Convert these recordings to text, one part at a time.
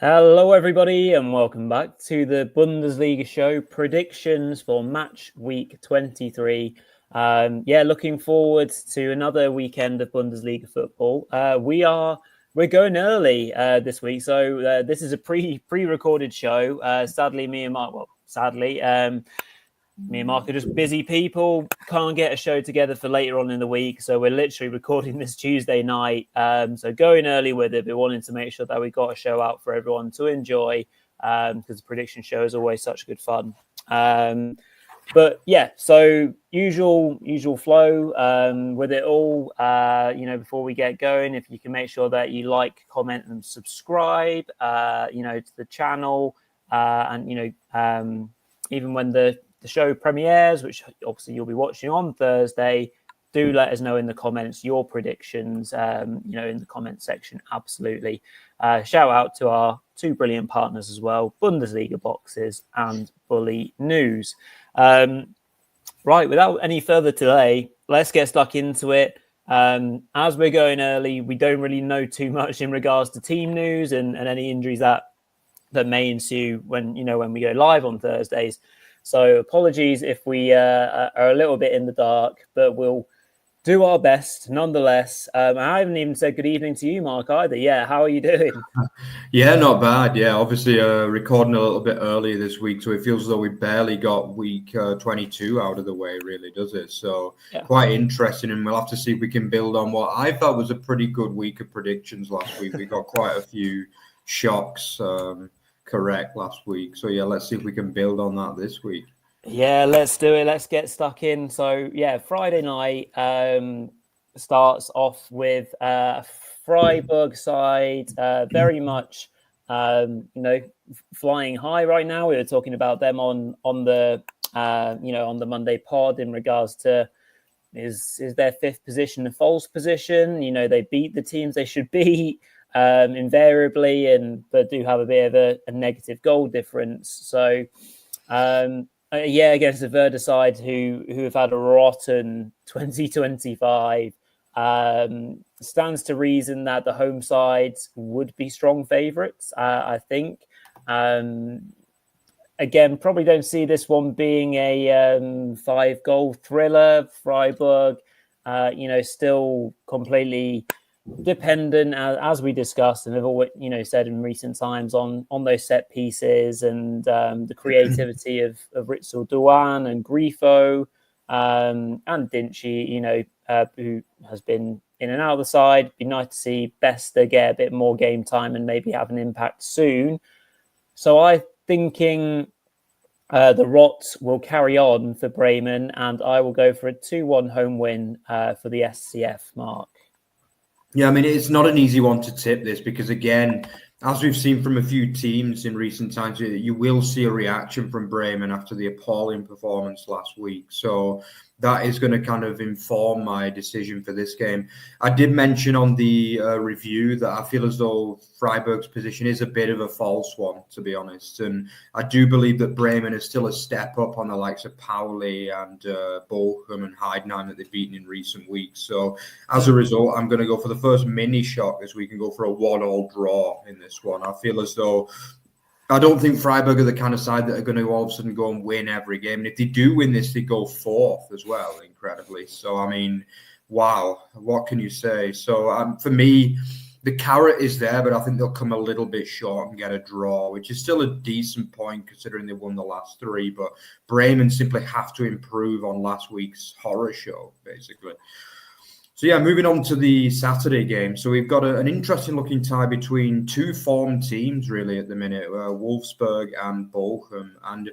Hello, everybody, and welcome back to the Bundesliga show predictions for match week 23. Looking forward to another weekend of Bundesliga football. We're going early this week, so this is a pre-recorded show. Sadly, me and Mark are just busy people, can't get a show together for later on in the week. So we're literally recording this Tuesday night. So going early with it, but wanting to make sure that we got a show out for everyone to enjoy because the prediction show is always such good fun. So usual flow with it all. Before we get going, if you can make sure that you like, comment and subscribe, to the channel even when the show premieres, which obviously you'll be watching on Thursday, do let us know in the comments your predictions, in the comment section. Absolutely. Shout out to our two brilliant partners as well, Bundesliga Boxes and Bully News. Right, without any further delay, let's get stuck into it. As we're going early, we don't really know too much in regards to team news and any injuries that may ensue when we go live on Thursdays. So apologies if we are a little bit in the dark, but we'll do our best nonetheless. I haven't even said good evening to you, Mark, either. Yeah, how are you doing? Yeah, not bad. Yeah, obviously recording a little bit early this week, so it feels as though we barely got week 22 out of the way, really, does it? So Quite interesting, and we'll have to see if we can build on what I thought was a pretty good week of predictions last week. We got quite a few shocks correct last week. So let's see if we can build on that this week. Yeah, let's do it. Let's get stuck in. So Friday night starts off with Freiburg side very much flying high right now. We were talking about them on the Monday pod in regards to is their fifth position a false position? They beat the teams they should beat invariably, but do have a bit of a negative goal difference. So against the Werder side who have had a rotten 2025, stands to reason that the home sides would be strong favourites, I think. Again, probably don't see this one being a 5-goal thriller. Freiburg, still completely dependent, as we discussed and have always said in recent times, on those set pieces and the creativity of Ritzel Douan and Grifo and Dinci, who has been in and out of the side. Be nice to see Bester get a bit more game time and maybe have an impact soon. So I'm thinking the Rot will carry on for Bremen, and I will go for a 2-1 home win for the SCF, Mark. Yeah, I mean, it's not an easy one to tip this because, again, as we've seen from a few teams in recent times, you will see a reaction from Bremen after the appalling performance last week. So that is going to kind of inform my decision for this game. I did mention on the review that I feel as though Freiburg's position is a bit of a false one, to be honest. And I do believe that Bremen is still a step up on the likes of Pauli and Bochum and Heidenheim that they've beaten in recent weeks. So as a result, I'm going to go for the first mini shock as we can go for a 1-1 draw in this one. I feel as though I don't think Freiburg are the kind of side that are going to all of a sudden go and win every game. And if they do win this, they go fourth as well, incredibly. So, I mean, wow, what can you say? So, for me, the carrot is there, but I think they'll come a little bit short and get a draw, which is still a decent point considering they won the last three. But Bremen simply have to improve on last week's horror show, basically. So, moving on to the Saturday game. So we've got an interesting looking tie between two formed teams, really, at the minute, Wolfsburg and Bochum. And,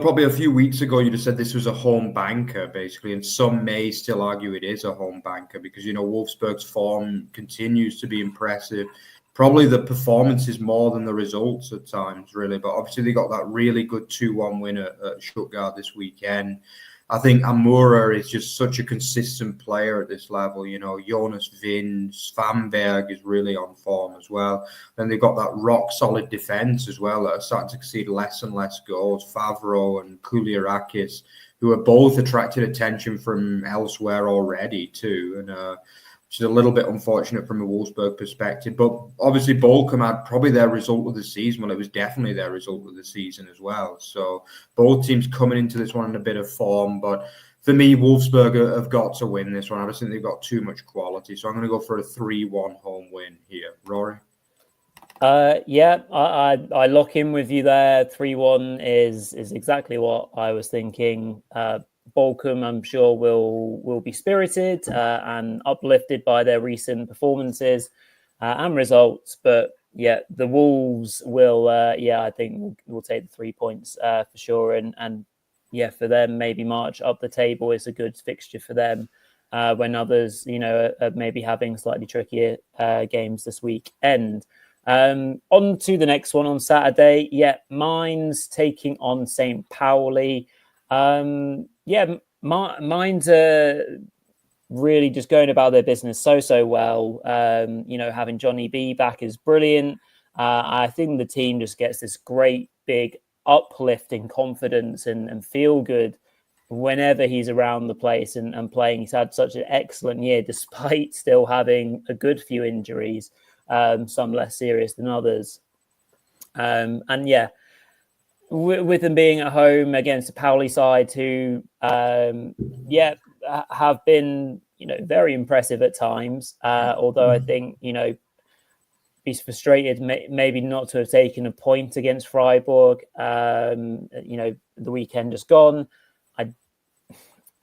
probably a few weeks ago, you'd have said this was a home banker, basically. And some may still argue it is a home banker because, Wolfsburg's form continues to be impressive. Probably the performance is more than the results at times, really. But obviously, they got that really good 2-1 win at Stuttgart this weekend. I think Amura is just such a consistent player at this level. Jonas Wind, Svanberg is really on form as well. Then they've got that rock-solid defence as well that are starting to concede less and less goals. Favro and Kouliarakis, who are both attracted attention from elsewhere already too. And which is a little bit unfortunate from a Wolfsburg perspective. But obviously, Bochum had probably their result of the season. Well, it was definitely their result of the season as well. So both teams coming into this one in a bit of form. But for me, Wolfsburg have got to win this one. I just think they've got too much quality. So I'm going to go for a 3-1 home win here. Rory? Yeah, I lock in with you there. 3-1 is exactly what I was thinking. Bochum, I'm sure, will be spirited and uplifted by their recent performances and results. But yeah, the Wolves will. I think we'll take the 3 points for sure. And yeah, for them, maybe march up the table is a good fixture for them when others, are maybe having slightly trickier games this weekend. On to the next one on Saturday. Yeah, Mainz taking on St Pauli. Mainz are really just going about their business so well. Having Johnny B back is brilliant. I think the team just gets this great big uplift in confidence and feel good whenever he's around the place and playing. He's had such an excellent year despite still having a good few injuries. Some less serious than others. With them being at home against the Pauli side who, have been, very impressive at times. Although I think, he's frustrated maybe not to have taken a point against Freiburg, the weekend just gone. I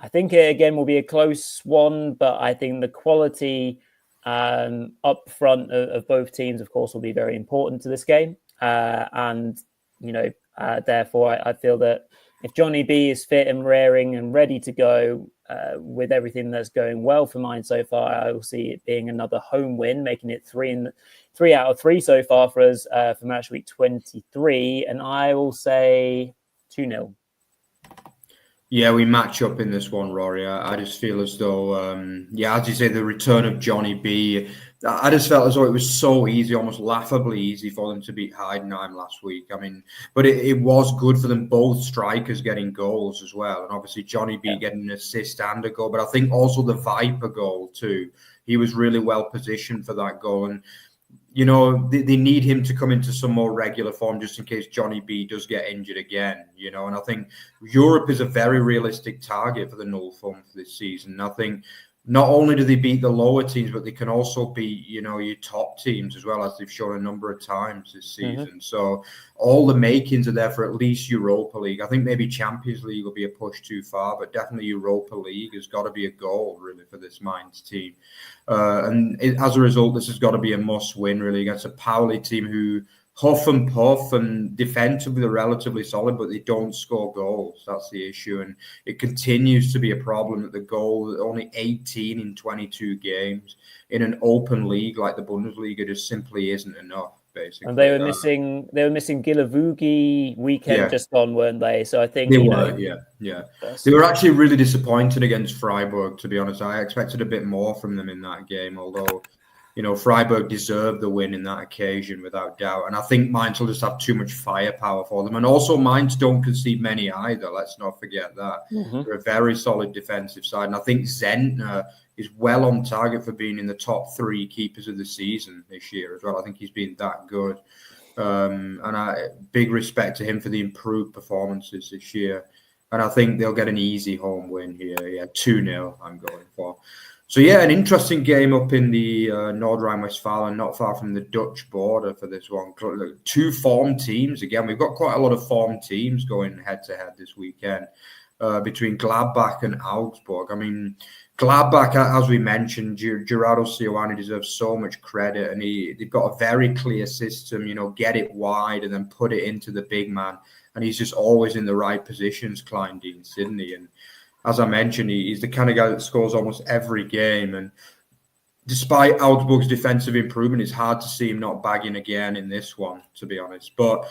think it again will be a close one, but I think the quality up front of both teams, of course, will be very important to this game. Therefore, I feel that if Johnny B is fit and raring and ready to go with everything that's going well for mine so far, I will see it being another home win, making it 3 out of 3 so far for us for Matchweek 23. And I will say 2-0. Yeah, we match up in this one, Rory. I just feel as though, as you say, the return of Johnny B. I just felt as though it was so easy, almost laughably easy for them to beat Heidenheim last week. I mean, but it was good for them, both strikers getting goals as well. And obviously Johnny B getting an assist and a goal. But I think also the Viper goal too. He was really well positioned for that goal. And they need him to come into some more regular form just in case Johnny B does get injured again, and I think Europe is a very realistic target for the Null Fund for this season. And I think not only do they beat the lower teams, but they can also beat, your top teams as well, as they've shown a number of times this season. Mm-hmm. So all the makings are there for at least Europa League. I think maybe Champions League will be a push too far, but definitely Europa League has got to be a goal, really, for this Mainz team. As a result, this has got to be a must-win, really, against a Pauli team who huff and puff and defensively they're relatively solid, but they don't score goals. That's the issue. And it continues to be a problem that the goal, only 18 in 22 games in an open league like the Bundesliga just simply isn't enough, basically. And they were missing Gilavugi weekend just gone, weren't they? So I think they were. They were actually really disappointed against Freiburg, to be honest. I expected a bit more from them in that game, although Freiburg deserved the win in that occasion, without doubt. And I think Mainz will just have too much firepower for them. And also, Mainz don't concede many either. Let's not forget that. Mm-hmm. They're a very solid defensive side. And I think Zentner is well on target for being in the top 3 keepers of the season this year as well. I think he's been that good. Big respect to him for the improved performances this year. And I think they'll get an easy home win here. Yeah, 2-0 I'm going for. So, an interesting game up in the Nordrhein-Westfalen, not far from the Dutch border for this one. 2 form teams. Again, we've got quite a lot of form teams going head-to-head this weekend between Gladbach and Augsburg. I mean, Gladbach, as we mentioned, Gerardo Seoane deserves so much credit, and they've got a very clear system, get it wide and then put it into the big man. And he's just always in the right positions, Kleindienst, isn't he? And as I mentioned, he's the kind of guy that scores almost every game. And despite Augsburg's defensive improvement, it's hard to see him not bagging again in this one, to be honest. But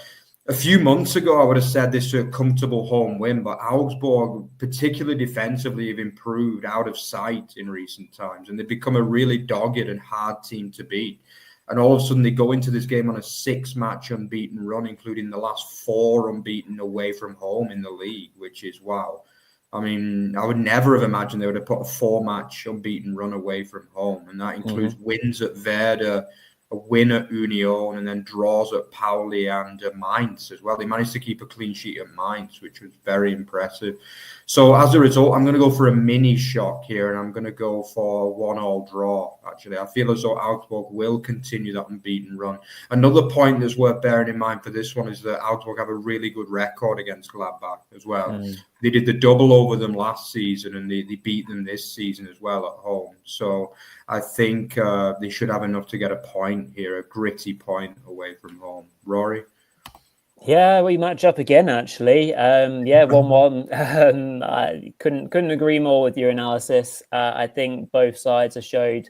a few months ago, I would have said this is a comfortable home win. But Augsburg, particularly defensively, have improved out of sight in recent times. And they've become a really dogged and hard team to beat. And all of a sudden, they go into this game on a 6-match unbeaten run, including the last 4 unbeaten away from home in the league, which is wow. I mean, I would never have imagined they would have put a 4-match unbeaten run away from home. And that includes wins at Werder, a win at Union, and then draws at Pauli and Mainz as well. They managed to keep a clean sheet at Mainz, which was very impressive. So as a result, I'm going to go for a mini shock here, and I'm going to go for a 1-1 draw, actually. I feel as though Augsburg will continue that unbeaten run. Another point that's worth bearing in mind for this one is that Augsburg have a really good record against Gladbach as well. They did the double over them last season, and they beat them this season as well at home. So I think they should have enough to get a point here, a gritty point away from home. Rory? Yeah, we match up again, actually. 1-1. I couldn't agree more with your analysis. I think both sides have showed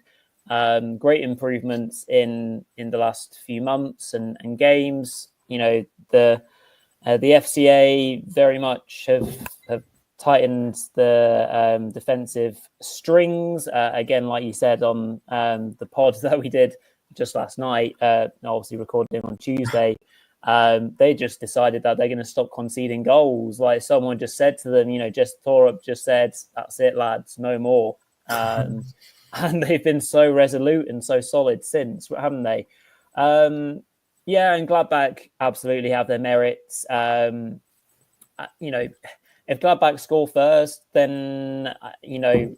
great improvements in the last few months and games. You know, the FCA very much have tightened the defensive strings. Again, like you said on the pod that we did just last night, obviously recording on Tuesday, they just decided that they're going to stop conceding goals. Like someone just said to them, Thorup just said, "That's it, lads, no more." And they've been so resolute and so solid since, haven't they? And Gladbach absolutely have their merits. If Gladbach score first, then, it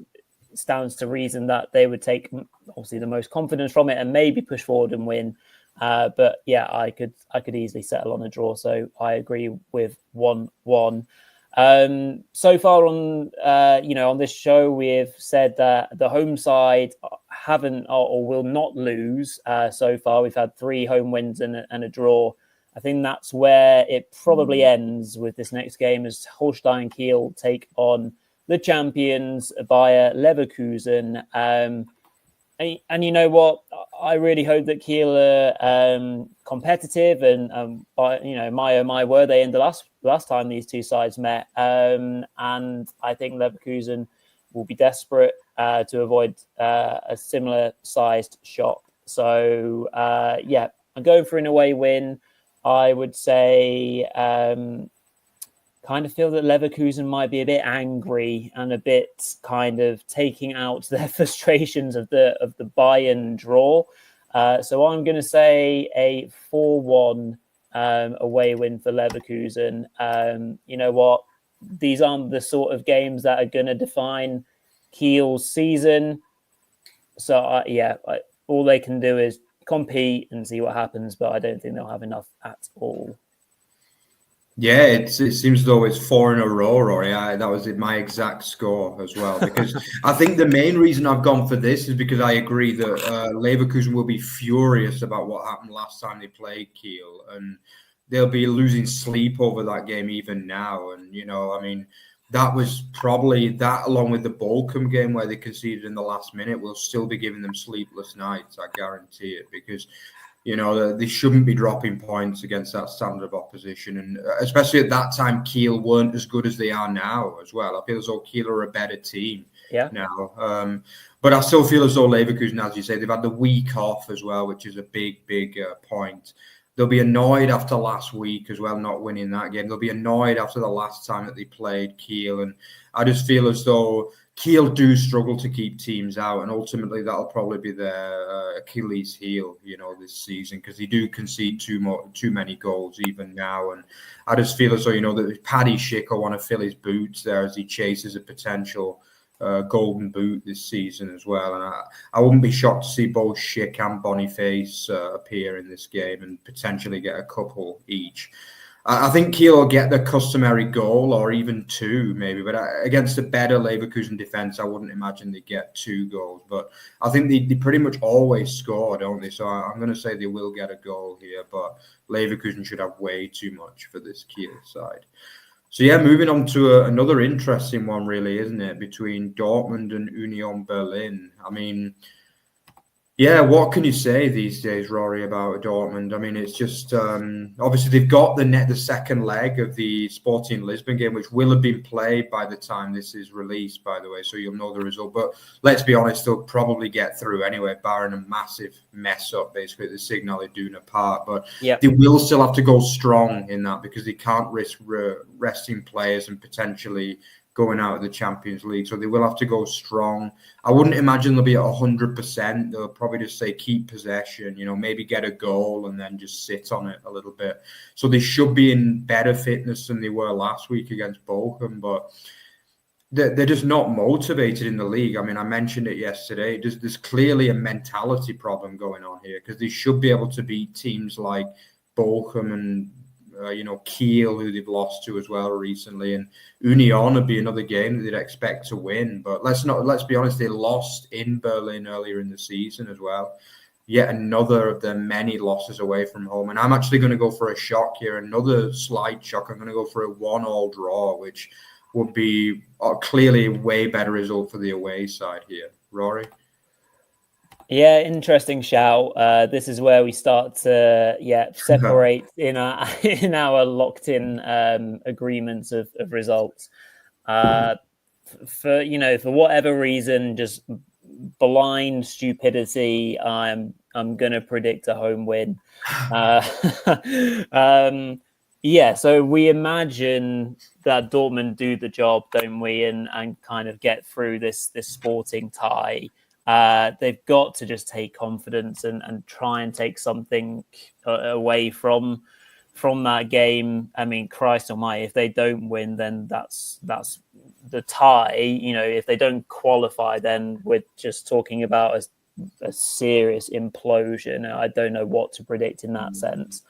stands to reason that they would take, obviously, the most confidence from it and maybe push forward and win. But yeah, I could easily settle on a draw. So I agree with 1-1. So far on this show, we've said that the home side haven't or will not lose. So far, we've had 3 home wins and a draw. I think that's where it probably ends with this next game as Holstein Kiel take on the champions via Leverkusen. And you know what? I really hope that Kiel are competitive and my were they in the last time these two sides met. And I think Leverkusen will be desperate to avoid a similar sized shock. So I'm going for an away win. I would say kind of feel that Leverkusen might be a bit angry and a bit kind of taking out their frustrations of the Bayern draw. So I'm going to say a 4-1 away win for Leverkusen. You know what? These aren't the sort of games that are going to define Kiel's season. So all they can do is compete and see what happens, but I don't think they'll have enough at all. Yeah, it seems as though it's 4 in a row, Rory. That was my exact score as well. Because I think the main reason I've gone for this is because I agree that Leverkusen will be furious about what happened last time they played Kiel, and they'll be losing sleep over that game even now. And that was probably that, along with the Bochum game where they conceded in the last minute, will still be giving them sleepless nights. I guarantee it, because they shouldn't be dropping points against that standard of opposition, and especially at that time, Kiel weren't as good as they are now as well. I feel as though Kiel are a better team now. But I still feel as though Leverkusen, as you say, they've had the week off as well, which is a big point. They'll be annoyed after last week as well, not winning that game. They'll be annoyed after the last time that they played Kiel. And I just feel as though Kiel do struggle to keep teams out. And ultimately, that'll probably be their Achilles heel, this season, because they do concede too many goals even now. And I just feel as though, that Paddy Schick will want to fill his boots there as he chases a potential golden boot this season as well. And I wouldn't be shocked to see both Schick and Boniface appear in this game and potentially get a couple each. I think Kiel will get the customary goal or even 2 maybe, but against a better Leverkusen defence, I wouldn't imagine they get 2 goals. But I think they pretty much always score, don't they? So I'm going to say they will get a goal here, but Leverkusen should have way too much for this Kiel side. So moving on to another interesting one, really, isn't it? Between Dortmund and Union Berlin. I mean, what can you say these days, Rory, about Dortmund? I mean, it's just obviously they've got the second leg of the Sporting Lisbon game, which will have been played by the time this is released, by the way, so you'll know the result. But let's be honest, they'll probably get through anyway, barring a massive mess up, basically, at the Signal Iduna Park. But they will still have to go strong in that because they can't risk resting players and potentially going out of the Champions League. So they will have to go strong. I wouldn't imagine they'll be at 100%. They'll probably just say keep possession, maybe get a goal and then just sit on it a little bit. So they should be in better fitness than they were last week against Bochum, but they're just not motivated in the league. I mean, I mentioned it yesterday. There's clearly a mentality problem going on here, because they should be able to beat teams like Bochum and Kiel, who they've lost to as well recently, and Union would be another game that they'd expect to win. But let's be honest, they lost in Berlin earlier in the season as well. Yet another of their many losses away from home. And I'm actually going to go for a shock here, another slight shock. I'm going to go for a 1-1 draw, which would be clearly a way better result for the away side here. Rory? Yeah, interesting shout. This is where we start to separate in our locked-in agreements of results. For whatever reason, just blind stupidity, I'm going to predict a home win. So we imagine that Dortmund do the job, don't we, and kind of get through this sporting tie. They've got to just take confidence and try and take something away from that game. I mean, Christ almighty, if they don't win, then that's the tie. If they don't qualify, then we're just talking about a serious implosion. I don't know what to predict in that sense.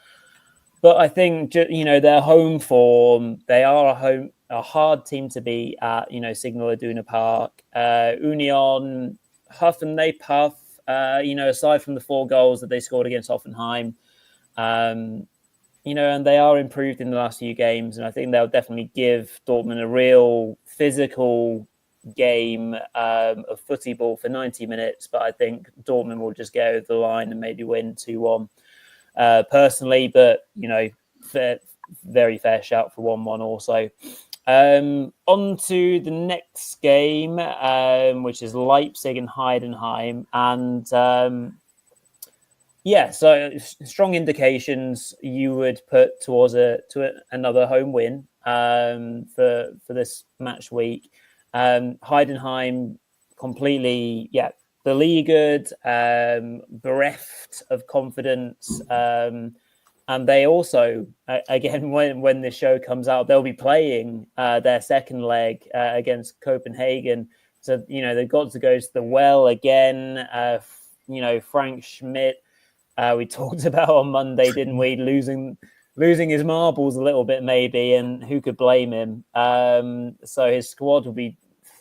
But I think, their home form, they are a hard team to beat at, Signal Iduna Park. Union, huff and they puff, aside from the 4 goals that they scored against Hoffenheim, and they are improved in the last few games. And I think they'll definitely give Dortmund a real physical game of footy ball for 90 minutes. But I think Dortmund will just go over the line and maybe win 2-1 personally. But, very fair shout for 1-1 also. On to the next game, which is Leipzig and Heidenheim. And so strong indications you would put towards another home win for this match week. Heidenheim completely, beleaguered, bereft of confidence. And they also, again, when this show comes out, they'll be playing their second leg against Copenhagen. So, they've got to go to the well again. Frank Schmidt, we talked about on Monday, didn't we? Losing his marbles a little bit, maybe, and who could blame him? So his squad will be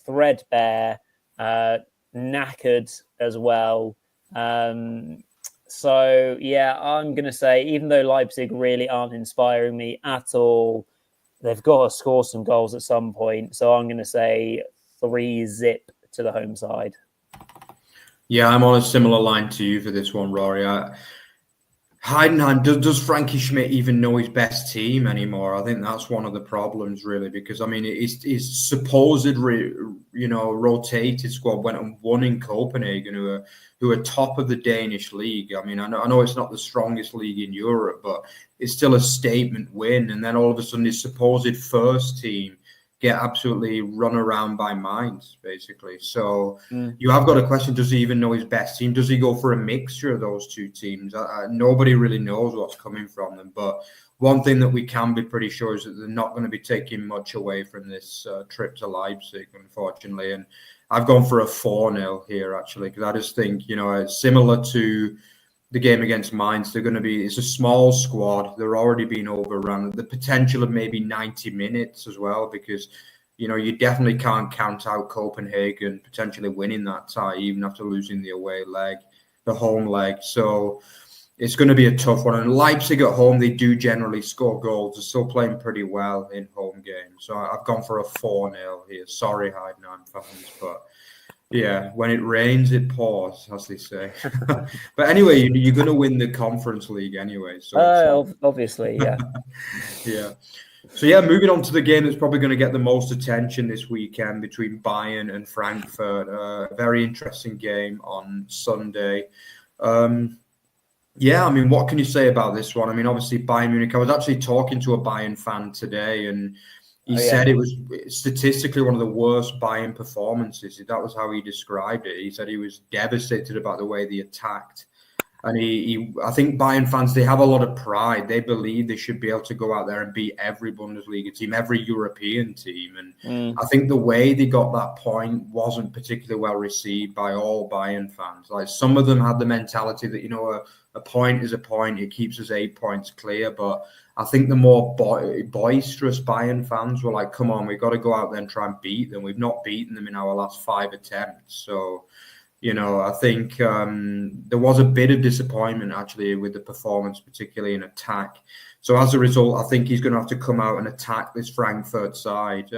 threadbare, knackered as well. So, I'm going to say, even though Leipzig really aren't inspiring me at all, they've got to score some goals at some point. So I'm going to say 3-0 to the home side. Yeah, I'm on a similar line to you for this one, Rory. Heidenheim, does Frankie Schmidt even know his best team anymore? I think that's one of the problems, really, because, I mean, his supposed, rotated squad went and won in Copenhagen, who are top of the Danish league. I mean, I know it's not the strongest league in Europe, but it's still a statement win. And then all of a sudden, his supposed first team get absolutely run around by Mainz, basically. So you have got a question, does he even know his best team? Does he go for a mixture of those two teams? Nobody really knows what's coming from them. But one thing that we can be pretty sure is that they're not going to be taking much away from this trip to Leipzig, unfortunately. And I've gone for a 4-0 here, actually, because I just think, similar to the game against Mainz, it's a small squad. They're already being overrun. The potential of maybe 90 minutes as well, because, you definitely can't count out Copenhagen potentially winning that tie, even after losing the home leg. So it's going to be a tough one. And Leipzig at home, they do generally score goals. They're still playing pretty well in home games. So I've gone for a 4-0 here. Sorry, Heidenheim fans, but yeah, when it rains, it pours, as they say. But anyway, you're going to win the Conference League anyway. So obviously, yeah. Yeah. So, moving on to the game that's probably going to get the most attention this weekend between Bayern and Frankfurt. A very interesting game on Sunday. I mean, what can you say about this one? I mean, obviously, Bayern Munich. I was actually talking to a Bayern fan today, and He said it was statistically one of the worst Bayern performances. That was how he described it. He said he was devastated about the way they attacked. And I think Bayern fans, they have a lot of pride. They believe they should be able to go out there and beat every Bundesliga team, every European team. And I think the way they got that point wasn't particularly well received by all Bayern fans. Like, some of them had the mentality that, you know, a point is a point. It keeps us 8 points clear. But I think the more boisterous Bayern fans were like, come on, we've got to go out there and try and beat them. We've not beaten them in our last 5 attempts. So, you know, I think there was a bit of disappointment, actually, with the performance, particularly in attack. So as a result, I think he's going to have to come out and attack this Frankfurt side.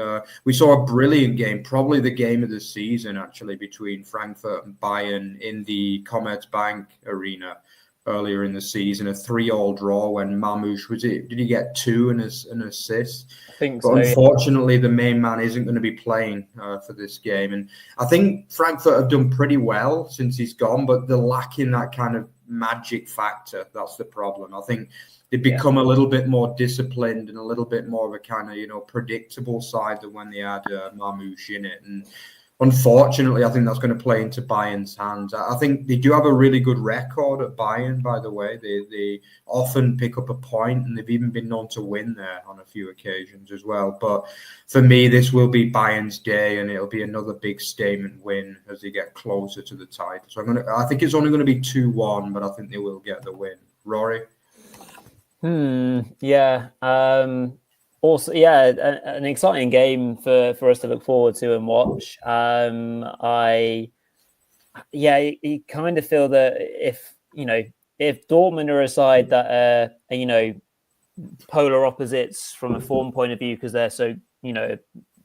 We saw a brilliant game, probably the game of the season, actually, between Frankfurt and Bayern in the Commerzbank Arena earlier in the season. A 3-3 draw when Mamouche, did he get 2 and an assist? I think but so. Unfortunately, the main man isn't going to be playing for this game. And I think Frankfurt have done pretty well since he's gone, but they're lacking that kind of magic factor. That's the problem. I think they've become a little bit more disciplined and a little bit more of a kind of, you know, predictable side than when they had Mamouche in it. And unfortunately, I think that's going to play into Bayern's hands. I think they do have a really good record at Bayern, by the way. They often pick up a point, and they've even been known to win there on a few occasions as well. But for me, this will be Bayern's day, and it'll be another big statement win as they get closer to the title. So I think it's only going to be 2-1, but I think they will get the win. Rory? Yeah. Also, an exciting game for us to look forward to and watch. You kind of feel that if Dortmund are a side that are, polar opposites from a form point of view, because they're so,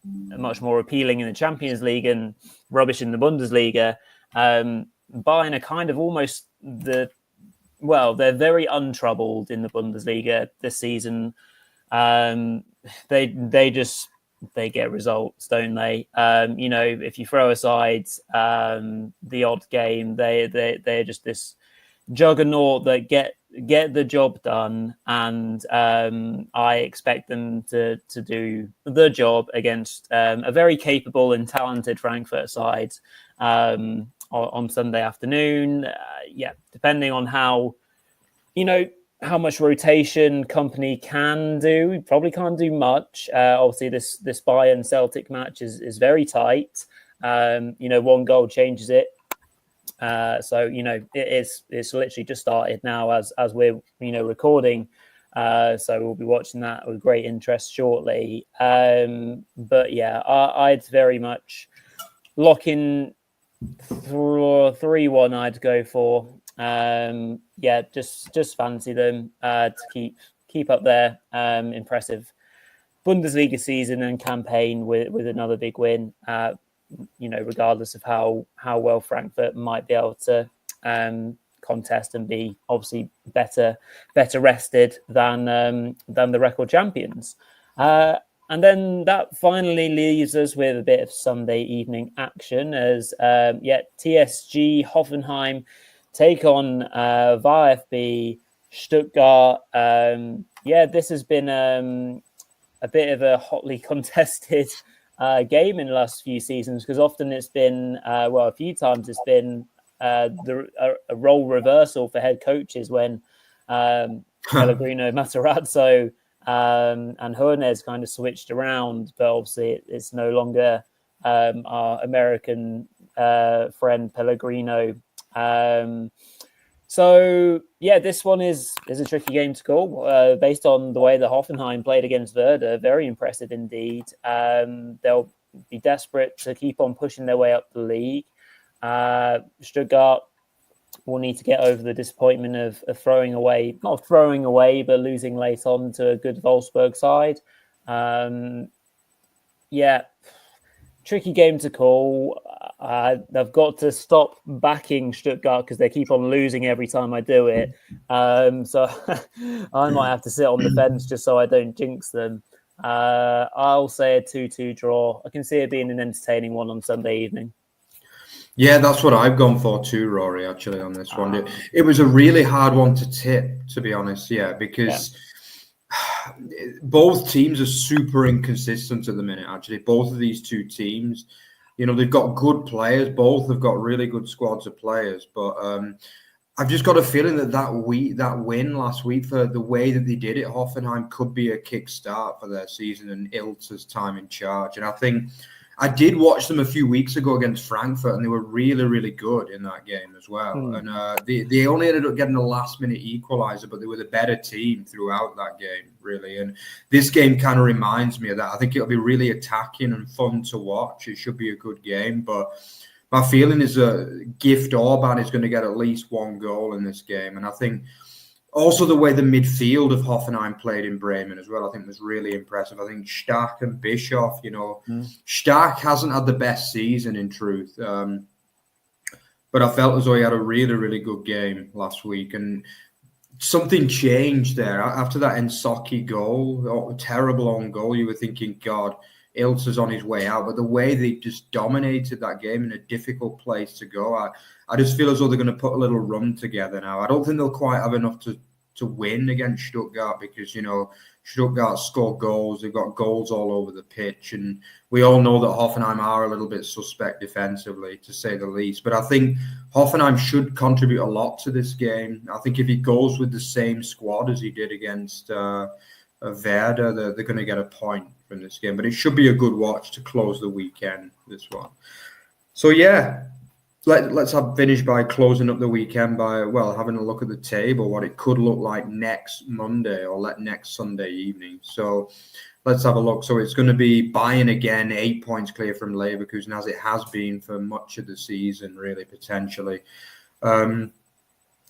much more appealing in the Champions League and rubbish in the Bundesliga, Bayern are kind of almost they're very untroubled in the Bundesliga this season. They get results, don't they? If you throw aside the odd game, they're just this juggernaut that get the job done, and I expect them to do the job against a very capable and talented Frankfurt side on Sunday afternoon. Depending on how much rotation Company can do. We probably can't do much. Obviously, this Bayern Celtic match is very tight. One goal changes it. It's literally just started now as we're recording. So we'll be watching that with great interest shortly. I'd very much lock in 3-1. I'd go for. Just fancy them to keep up their impressive Bundesliga season and campaign with another big win. Regardless of how well Frankfurt might be able to contest and be obviously better rested than the record champions. And then that finally leaves us with a bit of Sunday evening action as TSG Hoffenheim take on VfB Stuttgart. This has been a bit of a hotly contested game in the last few seasons, because often it's been, a few times it's been a role reversal for head coaches when Pellegrino, Matarazzo and Hoeneß kind of switched around, but obviously it's no longer our American friend Pellegrino. This one is a tricky game to call based on the way that Hoffenheim played against Werder. Very impressive indeed. They'll be desperate to keep on pushing their way up the league. Stuttgart will need to get over the disappointment of not throwing away, but losing late on to a good Wolfsburg side. Tricky game to call. I've got to stop backing Stuttgart because they keep on losing every time I do it. So I might have to sit on the fence just so I don't jinx them. I'll say a 2-2 draw. I can see it being an entertaining one on Sunday evening. Yeah, that's what I've gone for too, Rory, actually, on this one. It was a really hard one to tip, to be honest, because both teams are super inconsistent at the minute, actually. Both of these two teams, they've got good players. Both have got really good squads of players. But I've just got a feeling that win last week, for the way that they did it, Hoffenheim could be a kickstart for their season and Ilz's time in charge. And I think I did watch them a few weeks ago against Frankfurt, and they were really, really good in that game as well. And they only ended up getting a last-minute equaliser, but they were the better team throughout that game, really. And this game kind of reminds me of that. I think it'll be really attacking and fun to watch. It should be a good game, but my feeling is Gift Orban is going to get at least one goal in this game. And I think also the way the midfield of Hoffenheim played in Bremen as well, I think was really impressive. I think Stark and Bischoff, Stark hasn't had the best season in truth. But I felt as though he had a really, really good game last week. And something changed there. After that Nsocki goal, terrible own goal, you were thinking, God, Ilza's on his way out. But the way they just dominated that game in a difficult place to go, I just feel as though they're going to put a little run together now. I don't think they'll quite have enough to win against Stuttgart because, Stuttgart score goals. They've got goals all over the pitch. And we all know that Hoffenheim are a little bit suspect defensively, to say the least. But I think Hoffenheim should contribute a lot to this game. I think if he goes with the same squad as he did against Werder, they're going to get a point from this game. But it should be a good watch to close the weekend, this one. So, yeah. Let's finish by closing up the weekend by, having a look at the table, what it could look like next Monday or next Sunday evening. So let's have a look. So it's going to be Bayern again, 8 points clear from Leverkusen, as it has been for much of the season, really, potentially.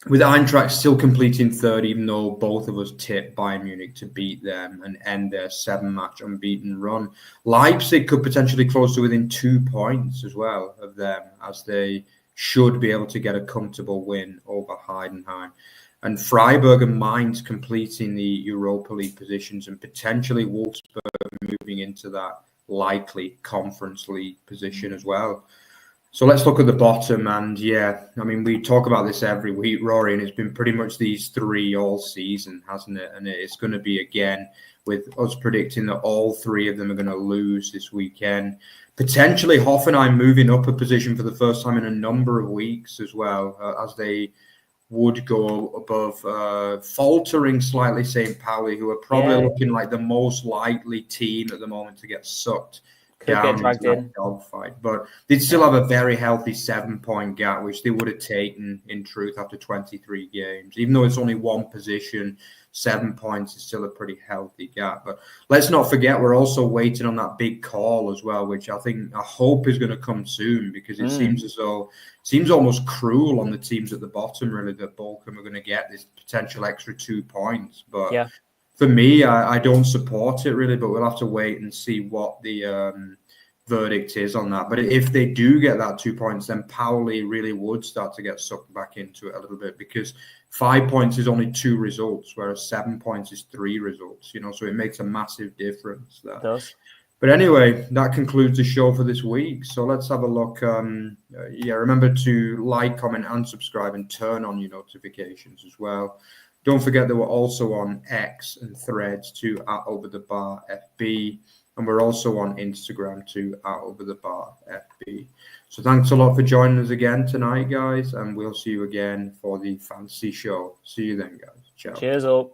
With Eintracht still completing third, even though both of us tipped Bayern Munich to beat them and end their 7-match unbeaten run. Leipzig could potentially close to within 2 points as well of them, as they should be able to get a comfortable win over Heidenheim. And Freiburg and Mainz completing the Europa League positions, and potentially Wolfsburg moving into that likely Conference League position as well. So let's look at the bottom. And we talk about this every week, Rory, and it's been pretty much these three all season, hasn't it? And it's going to be again with us predicting that all three of them are going to lose this weekend. Potentially Hoffenheim moving up a position for the first time in a number of weeks as well, as they would go above faltering slightly St Pauli, who are probably looking like the most likely team at the moment to get sucked down into that dogfight. But they'd still have a very healthy 7-point gap, which they would have taken in truth after 23 games. Even though it's only one position, 7 points is still a pretty healthy gap. But let's not forget, we're also waiting on that big call as well, which I hope is going to come soon, because it seems almost cruel on the teams at the bottom, really, that Bochum are going to get this potential extra 2 points. But for me, I don't support it really, but we'll have to wait and see what the verdict is on that. But if they do get that 2 points, then Pauli really would start to get sucked back into it a little bit, because 5 points is only 2 results, whereas 7 points is 3 results, so it makes a massive difference there. It does. But anyway, that concludes the show for this week. So let's have a look. Remember to like, comment, and subscribe, and turn on your notifications as well. Don't forget that we're also on X and Threads to @OverTheBarFB, and we're also on Instagram to @OverTheBarFB. So thanks a lot for joining us again tonight, guys, and we'll see you again for the fantasy show. See you then, guys. Ciao. Cheers all.